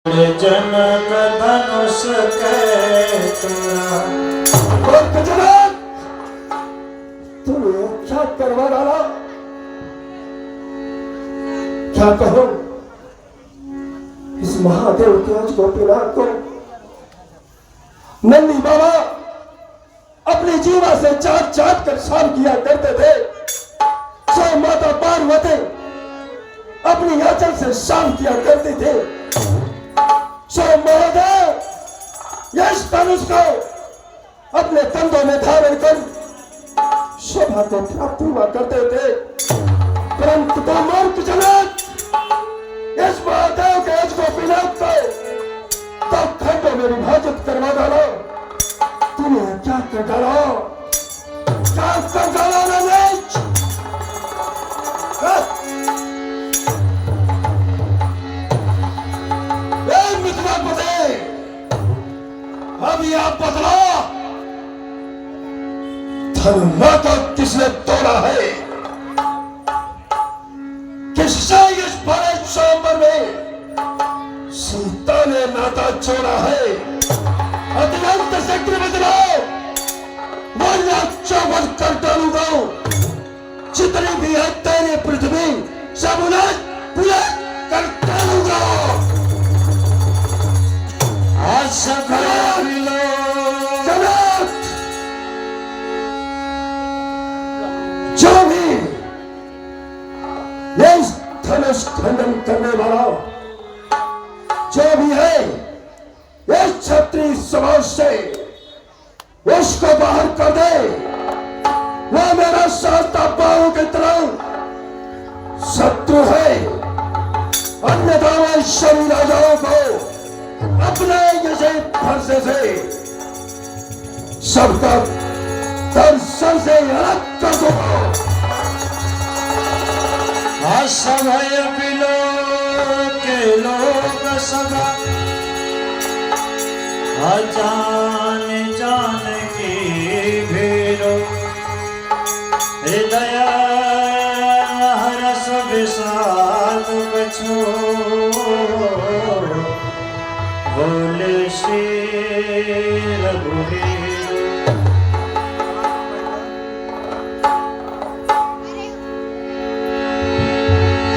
जनक धनुष के तुरा तूने क्या करवा डाला? क्या कहो इस महादेव के आज गोपीनाथ को? नंदी बाबा अपनी जीवा से चाट चाट कर शाम किया करते थे। सो माता पार्वती अपनी आंचल से शाम किया करते थे। सो महादेव यश धनुष को अपने कंधों में धारण कर शोभा को प्राप्त हुआ करते थे। परंतु तो मूर्ख जनक इस महादेव के यश गोपीनाथ को तो खंडों में विभाजित करवा डालो। तूने क्या कर डाला? क्या कर डाला नीच? मिथिलापति अभी आप बतला धनुनाता किसने तोड़ा है? किससे इस भरे स्वयंवर में सीता ने नाता छोड़ा है? अत्यंत शक्ति बदलाओ वरना चौबन कर डालूंगा। जितनी भी है तेरे पृथ्वी सब उलट पुलट कर डालूंगा। जो भी इस धनुष खंडन करने वाला जो भी है इस क्षत्रिय समाज से उसको बाहर कर दे। वो मेरा शास्ता बाहु की तरह शत्रु है। अन्यथा मैं सभी राजाओं को अपने जैसे फरसे से सबका दर्शन से अलग कर दूंगा। असभय बिलो के लोग सभा अजान जान की भीरो हृदय हरस विषाद कछो बोले श्री रघुवीर।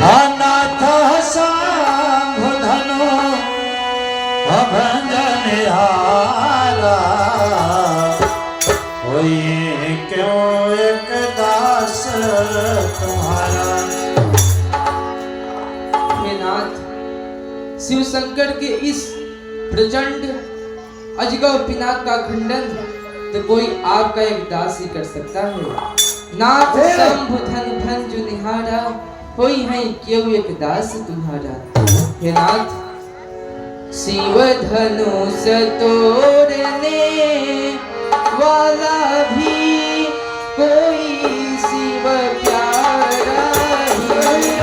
अनाथ सांभ धनो अभंजन हारा होइए क्यों एक दास तुम्हारा। हे नाथ, शिव शंकर के इस प्रचंड अजगर पिनाक का खंडन तो कोई आपका एक दास ही कर सकता है। नाथ शंभु धन भंजु निहारा होई है क्यों एक दास तुम्हारा। हे नाथ, शिव धनुष तोड़ने वाला भी कोई शिव प्यारा ही है।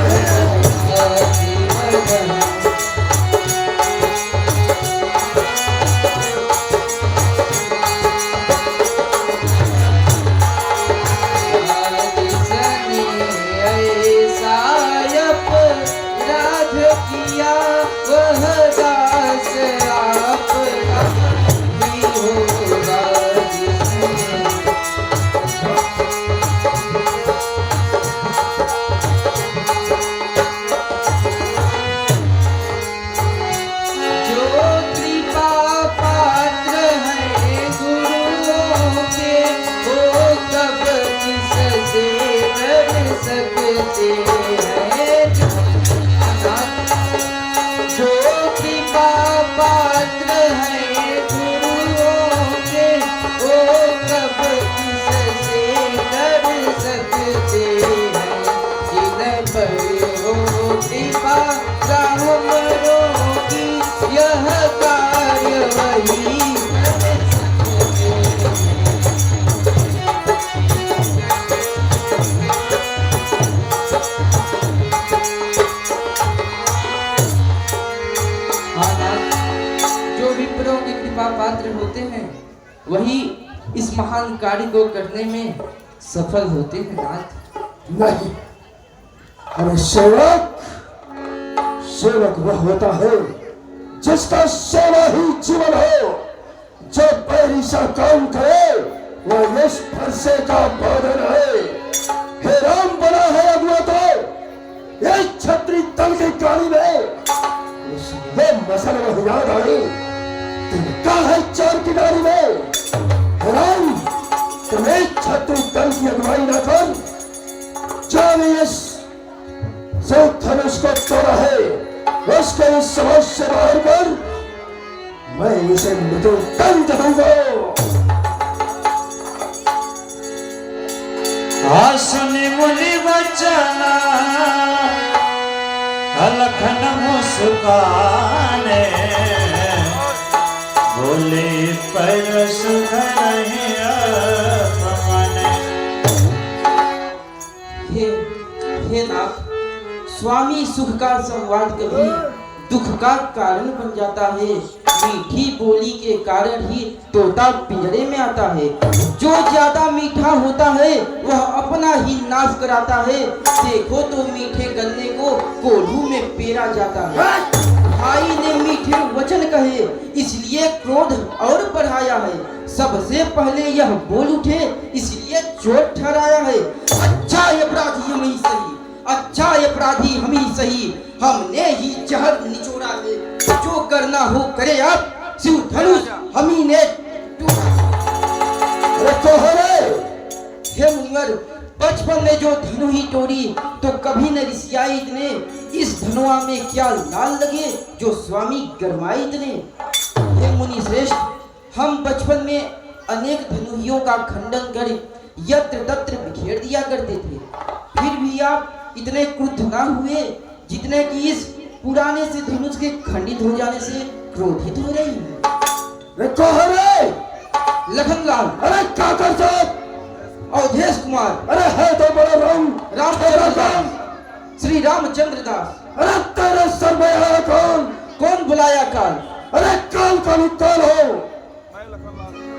पात्र होते हैं वही इस महान कार्य को करने में सफल होते हैं। नाथ नहीं, अरे सेवक सेवक वह होता है जिसका सेवा ही जीवन हो, जो बैरी सा काम करे वो इस फरसे का बॉर्डर है। हे राम बना है अगुआ तो ये छत्री तल की गाड़ी में ये मसल में याद आई तिनका है चोर की गाड़ी में। हे राम तुम्हें छत्री तल की अगुवाई न कर, जो इस जो धनुष को तोड़ा है उसके इस समाज से बाहर कर, मैं इसे मृत्यु दंड दूंगा। सुनि मुनि वचन लखन मुस्काने, बोले पर सुधर हे नाथ, स्वामी सुख का संवाद कभी दुख का कारण बन जाता है। मीठी बोली के कारण ही तोता पिंजरे में आता है। जो ज्यादा मीठा होता है वह अपना ही नाश कराता है। देखो तो मीठे गन्ने को कोल्हू में पेरा जाता है। भाई ने मीठे वचन कहे इसलिए क्रोध और बढ़ाया है। सबसे पहले यह बोल उठे इसलिए चोट ठहराया है। अच्छा अपराधी हम ही सही, अच्छा अपराधी हम ही सही, हमने ही जहर निचोड़ा है। जो करना हो करे आप, शिव धनुष हम ही ने हे मुनिवर, बचपन में जो धनु ही तोड़ी तो कभी न रिसियाई इतने। इस धनुआ में क्या लाल लगे जो स्वामी गरमाए इतने। हे मुनि श्रेष्ठ, हम बचपन में अनेक धनुहियों का खंडन कर यत्र तत्र बिखेर दिया करते थे, फिर भी आप इतने क्रुद्ध ना हुए जितने कि इस पुराने से धनुष के खंडित हो जाने से क्रोधित हो रही है। लखनलाल, अरे क्या कर साहब? अवधेश कुमार, अरे है तो बड़ा राम श्री रामचंद्र दास। अरे तेरे सर में है कौन? कौन बुलाया काल? अरे काल का निकाल हो।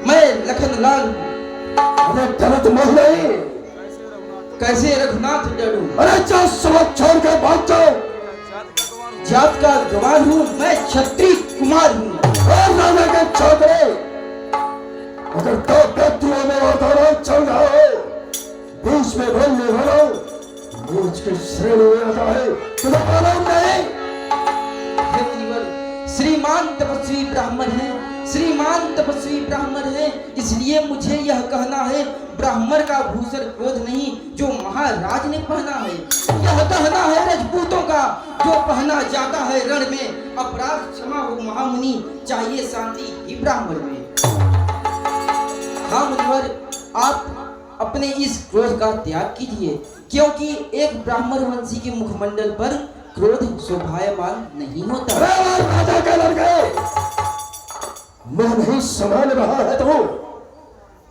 मैं लखनलाल। अरे डरत मोह नहीं, कैसे रघुनाथ डरूं? अरे जो सब छोड़ के भाग जाओ। जात का गवार हूँ मैं, क्षत्रिय कुमार हूँ। और राजा के छोकरे अगर दो व्यक्तियों में वो दोनों चल रहा हो, बीच में बोलने वालों बीच की श्रेणी में आता है, तुम्हें मालूम नहीं? हे मुनिवर, श्रीमान तपस्वी ब्राह्मण है, श्रीमान तपस्वी ब्राह्मण है, इसलिए मुझे यह कहना है ब्राह्मण का भूषण क्रोध नहीं जो महाराज ने पहना है। यह कहना है राजपूतों का जो पहना जाता है रण में। अपराध क्षमा हो महामुनि, चाहिए शांति ही ब्राह्मण में। हाँ मुनिवर, आप अपने इस क्रोध का त्याग कीजिए, क्योंकि एक ब्राह्मण वंशी के मुखमंडल पर क्रोध शोभायमान नहीं होता। राजा के लड़के, मैं नहीं संभाल रहा है तो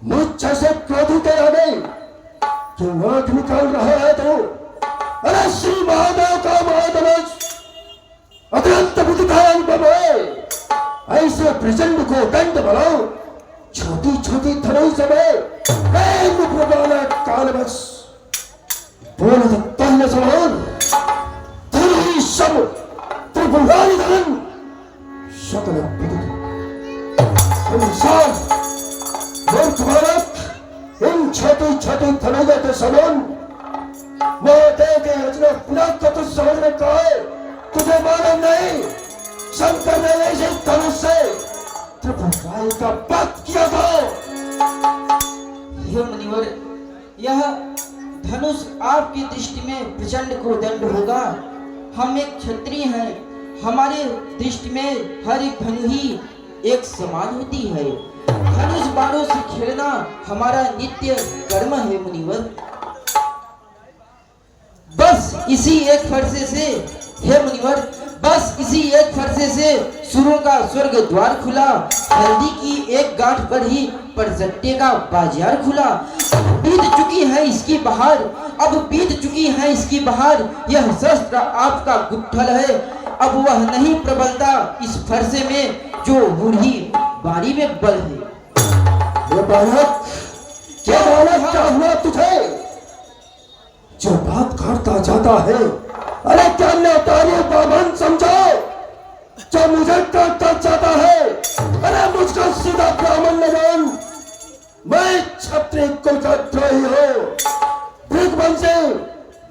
मुझ जैसे क्रोधी के आगे क्यों आंख निकाल रहा है तो? अरे श्री महादेव का महाधनुष अत्यंत बुद्धिमान बने, ऐसे प्रचंड को दंड बनाओ। छोटी छोटी धनुष में मुख वाला कालवश बोल तन्न समान धनु सब त्रिपुरारी धन सकल विदित इंसान मूर्ख बालक, इन छोटी छोटी धनुषों के समान महादेव के रचना पुनः को तुझ समझने का है, तुझे मालूम नहीं? शंकर ने ऐसे धनुष से त्रिपुरारी का वध किया था। हे मुनिवर, यह धनुष आपकी दृष्टि में प्रचंड को दंड होगा। हम एक क्षत्रिय हैं, हमारे दृष्टि में हर एक धनु ही एक समान होती है। धनुष बाणों से खेलना हमारा नित्य कर्म है मुनिवर। बस इसी एक फरसे से, हे मुनिवर, बस इसी एक फरसे से सुरों का स्वर्ग द्वार खुला। हल्दी की एक गांठ पर ही परसट्टे का बाजार खुला। बीत चुकी है इसकी बहार, अब बीत चुकी है इसकी बहार। यह शस्त्र आपका गुत्थल है, अब वह नहीं प्रबलता इस फरसे में जो बूढ़ी बारी में बल है। ये बालक, क्या बालक क्या हुआ तुझे जो बात करता जाता है? अरे क्या तारीफ बाबन समझो, जो मुझे काटना चाहता है, अरे मुझको सीधा ब्राह्मण लगान। मैं क्षत्रिय कुल का द्रोही हूँ, भृगवंशी,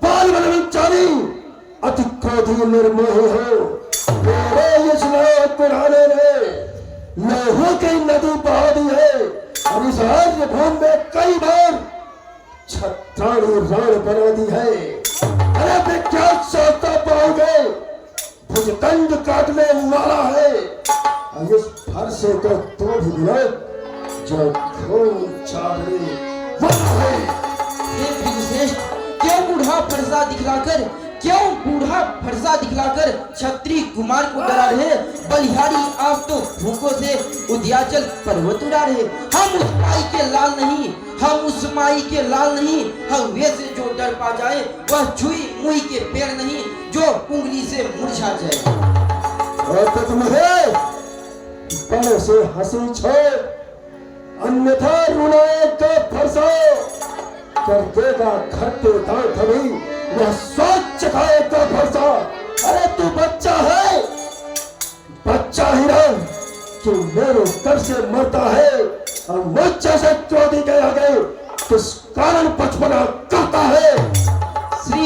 बाल ब्रह्मचारी, अति क्रोधी निर्मोही हूँ। मेरे इस लोह पुराने ने लहू की नदी बहा दी है और इस राज्य भूमि में कई बार छत्राणी रण बना दी है। अरे विख्यात सोचता पाओगे, भुजदंड काटने वाला है और इस फरसे को तो भी मिलो जो खून चाहने वाला है। हे भृगुश्रेष्ठ, क्यों बूढ़ा फरसा दिखलाकर क्षत्रिय कुमार को डरा रहे? बलिहारी आप तो भूखों से उद्याचल पर्वत उड़ा रहे। हम उस माई के लाल नहीं, हम वे से जो डर पा जाए वह छुई मुई के पेड़ नहीं जो उंगली से मुरझा जाए। और तो तुम्हें बड़े से हंसी छोड़, अन्यथा रुलाए तो फरसा कर देगा खट्टे दांत हमें, वह सोच चखाए तो फरसा। अरे तू बच्चा है, बच्चा ही रह कि मेरे दर से मरता है और मुझसे से क्रोधी के आगे किस कारण बचपना करता है? श्री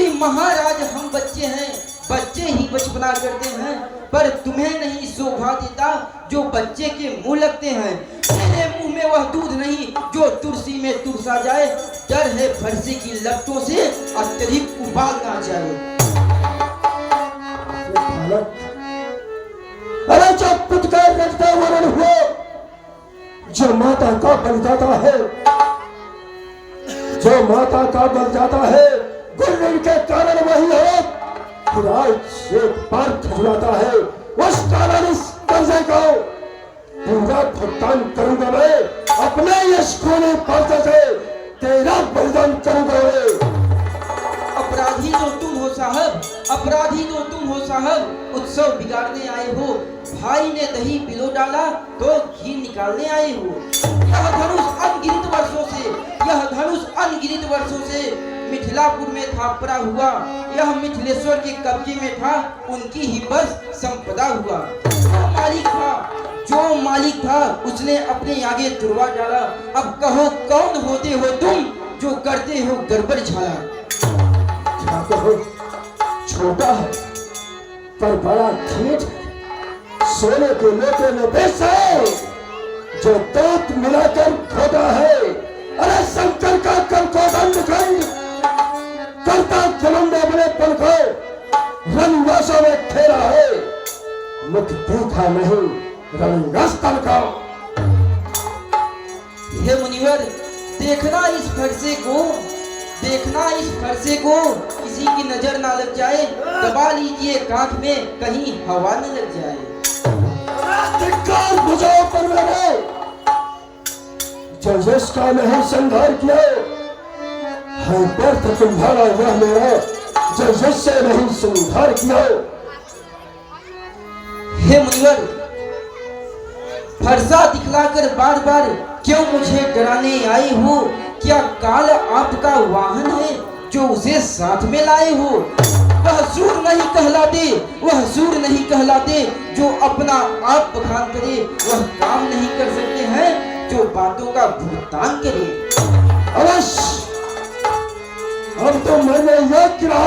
महाराज हम बच्चे ही बचपना करते हैं, पर तुम्हें नहीं शोभा देता जो बच्चे के मुंह लगते हैं। मेरे मुंह में वह दूध नहीं जो तुलसी में तुलसा जाए, डर है फरसे की लपटों से अत्यधिक उबाल ना जाए। अरे जब पुटकार रखता वरण हुआ, जो माता का बलिदाता है, जो माता का बल जाता है, गुर्रिन के कारण वही है कि आज एक बार खजुलाता है। उस कारण इस कर्जे को पूरा भुगतान करूंगा मैं, अपने यश खोने पर्चे से तेरा बलिदान करूंगा मैं। अपराधी तो तुम हो साहब, उत्सव बिगाड़ने आए हो। भाई ने दही पिलो डाला तो घी निकालने आए हो। यह धनुष अनगिनत वर्षों से मिथिलापुर में था पड़ा हुआ, यह मिथिलेश्वर के कब्जे में था, उनकी ही बस संपदा हुआ। जो मालिक था उसने अपने आगे तुरवा डाला। अब कहो कौन होते हो तुम जो करते हो गड़बड़ झाला? क्या कहो, छोटा है पर बड़ा ठेठ, सोने के लोटे में बेच है जो दूध मिलाकर खोटा है। अरे शंकर का कर्कोदंड खंड करता जन्म ने अपने पल को रंगवासों में ठेरा है, मुख देखा नहीं रंगस्थल का। हे मुनिवर, देखना इस फरसे को किसी की नजर ना लग जाए, दबा लीजिए कांख में कहीं हवा न लग जाए। धिक्कार बुझाओ पर मैंने जो जिसका नहीं संहार किया है, व्यर्थ तुम्हारा वह मेरा जो जिससे नहीं संहार किया। हे मुनिवर, फरसा दिखलाकर बार बार क्यों मुझे डराने आए हो? क्या काल आपका वाहन है जो उसे साथ में लाए हो? वह सूर नहीं कहलाते जो अपना आप बखान करे, वह काम नहीं कर सकते हैं जो बातों का भुगतान करे। अवश्य अब तो मैंने याद किया,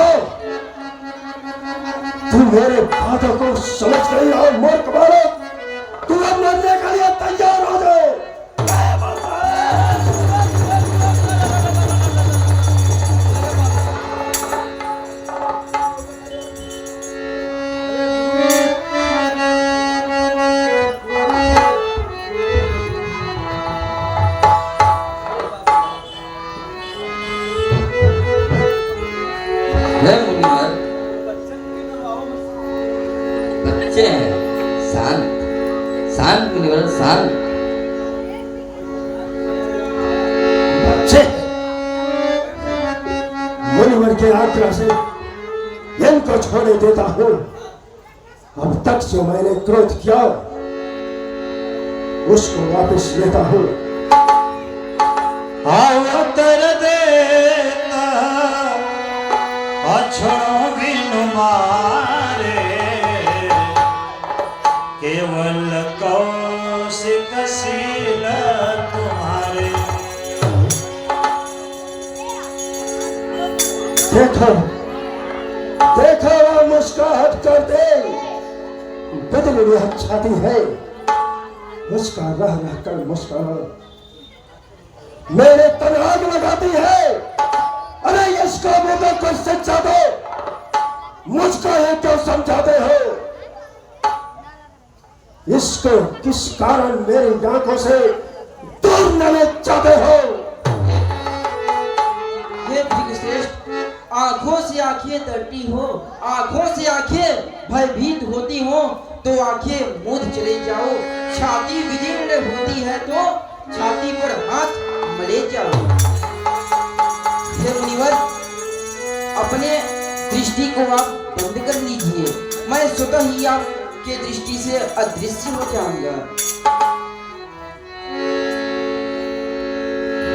तू मेरे बातों को समझ गई हो मूर्ख बालक, तू अब मरने के लिए तैयार हो जाए। बच्चे हैं, शांत मुनिवर, शांत। बच्चे मुनिवर के आज्ञा से इनको छोड़े देता हूँ। अब तक जो मैंने क्रोध किया उसको वापस लेता हूँ। अवतर देता अछड़ो बिन मारे, केवल कौशिक शील तुम्हारे। देखो देखो वो मुस्कुराहट कर दे, बदल यह छाती है उसका रह रह कर मुस्कुराहट मेरे तन आग लगाती है। अरे इसको मुझे कुछ शिक्षा दो, मुझको ये क्यों समझाते हो? इसको किस कारण मेरी आंखों से दूर न चाहते हो? हे भृगुश्रेष्ठ, आंखों से आंखें डरती हो, आंखों से आंखें भयभीत होती हो तो आंखें मूंद चले जाओ। छाती विदीर्ण होती है तो छाती पर हाथ मले जाओ। हे मुनिवर, अपने दृष्टि को आप बंद कर लीजिए, मैं स्वतः ही आपके दृष्टि से अदृश्य हो जाऊंगा।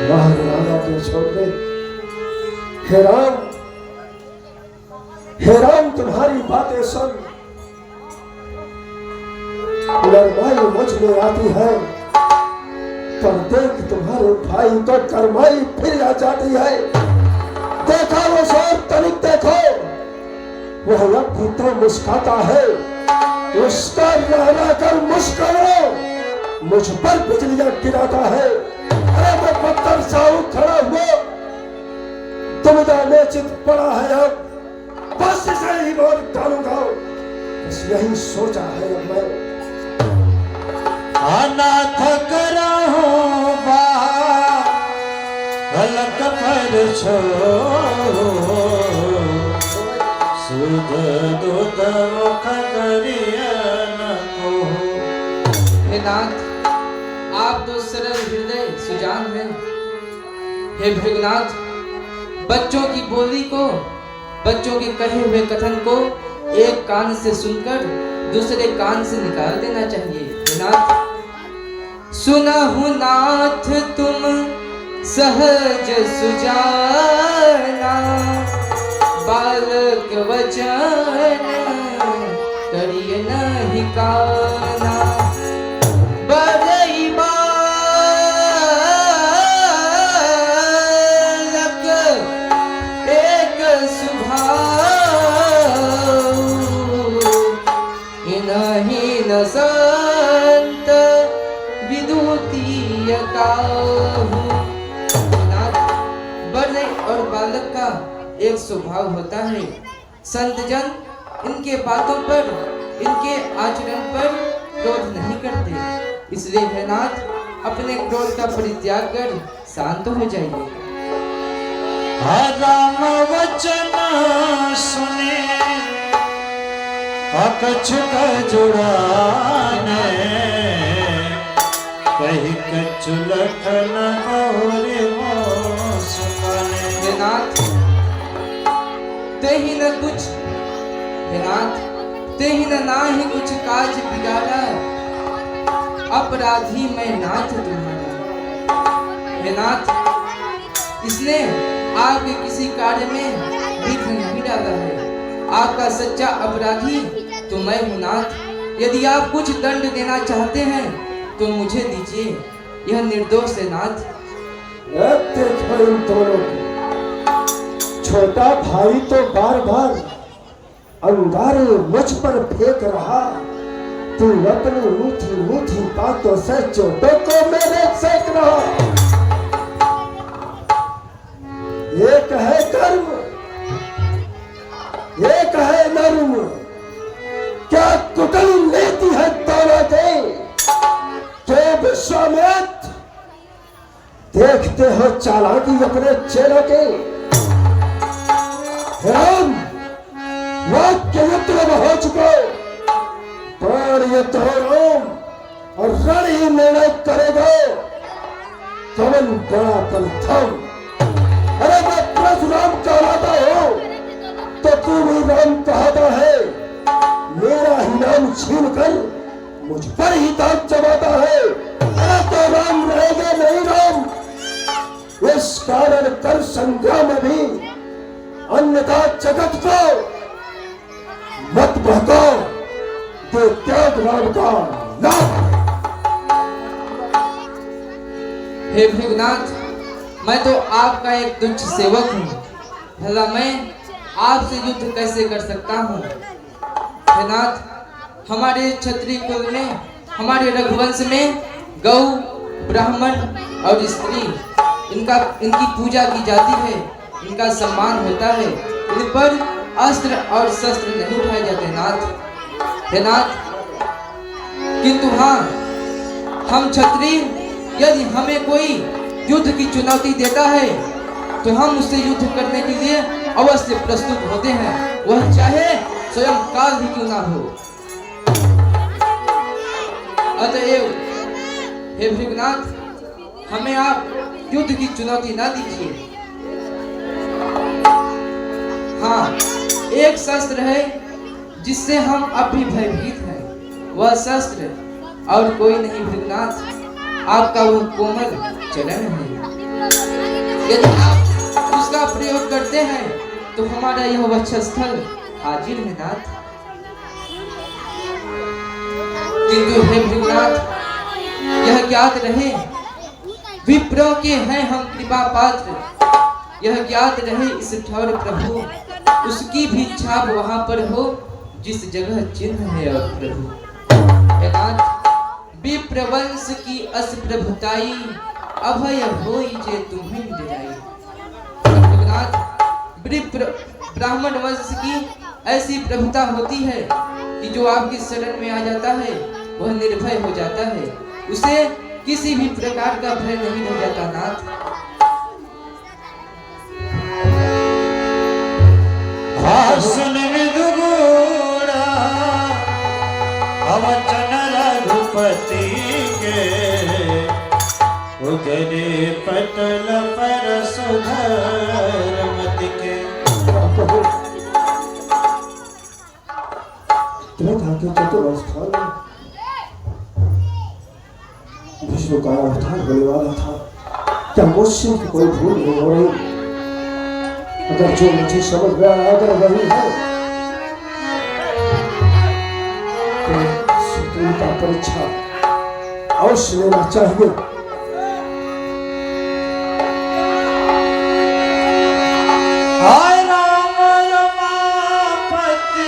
महाराजा के छोड़ दे। हे राम, हे राम, तुम्हारी बातें सुन लड़ाई मुझ में आती है, पर देख तुम्हारे भाई को करमाई फिर आ जाती है। देखा वो शोर तनिक देखो, वह अब भी तो मुस्कुराता है, उसका रहना कर मुस्कुराओ मुझ पर बिजलियां गिराता है। अरे वो पत्थर साहू खड़ा हुआ दुविधा में चित पड़ा है, अब बस इसे ही बोल डालूंगा, बस यही सोचा है अब मैं। अनाथ कराहूं बालक पर छोड़ो, सुध दूध मुख करियन को। हे नाथ, आप तो सरल हृदय सुजान हैं। हे भृगुनाथ, बच्चों की बोली को, बच्चों के कहे हुए कथन को एक कान से सुनकर दूसरे कान से निकाल देना चाहिए। हे नाथ, सुनहु नाथ तुम सहज सुजाना, बालक वचन करिय नहीं काना। बड़ई बालक एक स्वभाव, इनहि न संत विदुतीय काहू। बड़े और बालक का एक स्वभाव होता है, संत जन इनके बातों पर, इनके आचरण पर क्रोध नहीं करते। इसलिए हे नाथ, अपने क्रोध का परित्याग कर शांत हो जाइए। राम वचन सुने कछुक जुड़ाने, कही कछु लखन और हे नाथ, ते ही न कुछ, हे नाथ, ते ही न नाही कुछ काज बिगाड़ा, अपराधी मैं नाथ तुम्हारा। हे नाथ, इसने आपके किसी कार्य में विघ्न नहीं डाला है। आपका सच्चा अपराधी तो मैं हूँ नाथ। यदि आप कुछ दंड देना चाहते हैं तो मुझे दीजिए, यह निर्दोष है नाथ। देखो इन दोनों को, छोटा भाई तो बार बार अंगारे मुझ पर फेंक रहा, तू अपनी मीठी मीठी बातों से चोटों को मेरे सेक रहा। एक है कर्म, एक है नर्म, क्या कुटल लेती है दोनों के विश्वामित्र। देखते हो चालाकी अपने चेलों के। राम, वाक्य युद्ध हो चुके, प्राण युद्ध हो राम, और रण ही निर्णय करेगा कौन बड़ा प्रथम। अरे मैं परशुराम कहलाता हूं तो तू भी राम कहता है, मेरा ही नाम छीन कर मुझ पर ही दांत जमाता है। अरे तो राम रहेगा नहीं राम, इस कारण कर संग्राम में भी अन्यथा जगत को मत बहकाओ। तो त्याग नाम का नाम। हे भृगुनाथ, मैं तो आपका एक तुच्छ सेवक हूँ, भला मैं आपसे युद्ध कैसे कर सकता हूँ? हे नाथ, हमारे क्षत्रिय कुल में, हमारे रघुवंश में गौ, ब्राह्मण और स्त्री इनकी पूजा की जाती है, इनका सम्मान होता है, इन पर अस्त्र और शस्त्र नहीं उठाए जाते नाथ। हे नाथ, किंतु हाँ, हम क्षत्रिय यदि हमें कोई युद्ध की चुनौती देता है तो हम उससे युद्ध करने के लिए अवश्य प्रस्तुत होते हैं, वह चाहे स्वयं काल ही क्यों ना हो। अतएव हे भृगुनाथ, हमें आप युद्ध की चुनौती ना दीजिए। हाँ, एक शस्त्र है जिससे हम अब भी भयभीत हैं, वह शस्त्र और कोई नहीं भृगुनाथ, आपका वो कोमल चरण है। यदि आप उसका प्रयोग करते हैं तो हमारा यह वक्षस्थल हाजिर है नाथ। किंतु हे भृगुनाथ, यह ज्ञात रहे, विप्रों के हैं हम कृपा पात्र, यह ज्ञात रहे इस ठौर प्रभु, उसकी भी छाप वहां पर हो जिस जगह चिन्ह है और प्रभु। हे नाथ, विप्रवंश की अस प्रभुताई, अभय होई जे तुम्हें डराई। भृगुनाथ, ब्राह्मण वंश की ऐसी प्रभुता होती है कि जो आपकी शरण में आ जाता है वह निर्भय हो जाता है, उसे किसी भी प्रकार का भय नहीं रह जाता नाथ। हासन विदुगुड़ा अवचन रघुपति के, उगरे पटल पर सुधरमति के। त्रेता के चतुर्वस्था में विष्णु का अवतार होने वाला था। क्या मुझसे कोई भूल नहीं हो रही? अगर जो मुझे समझ में आया अगर वही है तो शत्रु का परीक्षा अवश्य लेना चाहिए। हाय राम रमापति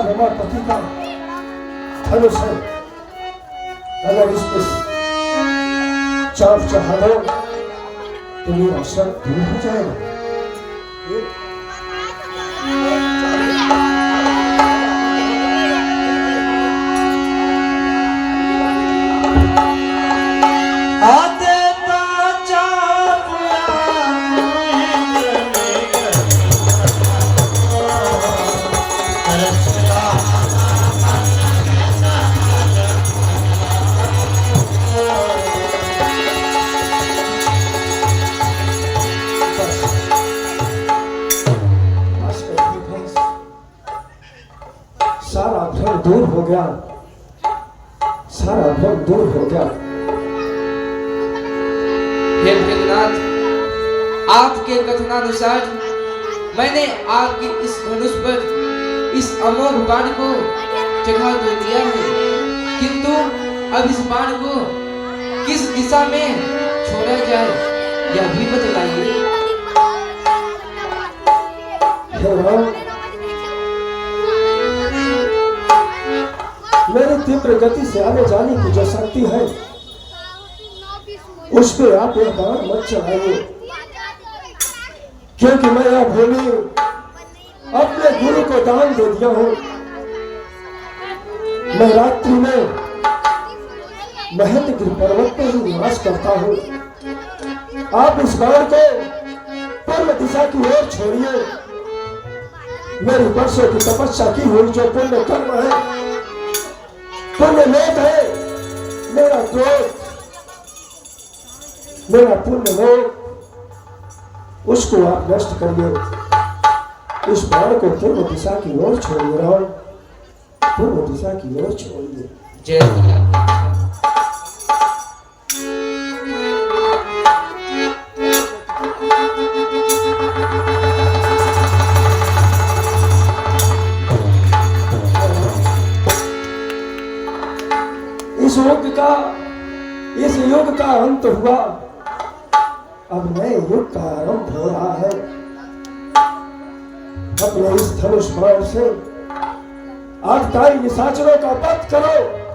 रमापति का धनुष है, अगर इस चाप चढ़ा दो तो मेरा शक दूर हो जाएगा। सारा भ्रम दूर हो गया, सारा भ्रम दूर हो गया। हे भृगुनाथ, आपके कथनानुसार मैंने आपके इस धनुष पर इस अमोघ बाण को चढ़ा तो दिया है, किंतु अब इस बाण को किस दिशा में छोड़ा जाए यह भी बतलाइए। मेरी तीव्र गति से आने जाने की जो शक्ति है उस पे आप यह बाण मत चढ़ाइए, क्योंकि मैं यह भूमि अपने गुरु को दान दे दिया हूं। मैं रात्रि में महेंद्रगिरी पर्वत पर ही निवास करता हूं। आप इस बाण को पूर्व दिशा की ओर छोड़िए। मेरी वर्षों की तपस्या की हुई जो पुण्य कर्म है, पुण्य लोक है, मेरा क्रोध, मेरा पुण्य लोक, उसको आप नष्ट करिए। इस बाण को पूर्व दिशा की ओर छोड़िए रावण, पूर्व दिशा की ओर छोड़िए। जय इस युग का अंत हुआ, अब नए युग का आरंभ हो रहा है। अपने इस धनुष बाण से आगताई निशाचरों का वध करो।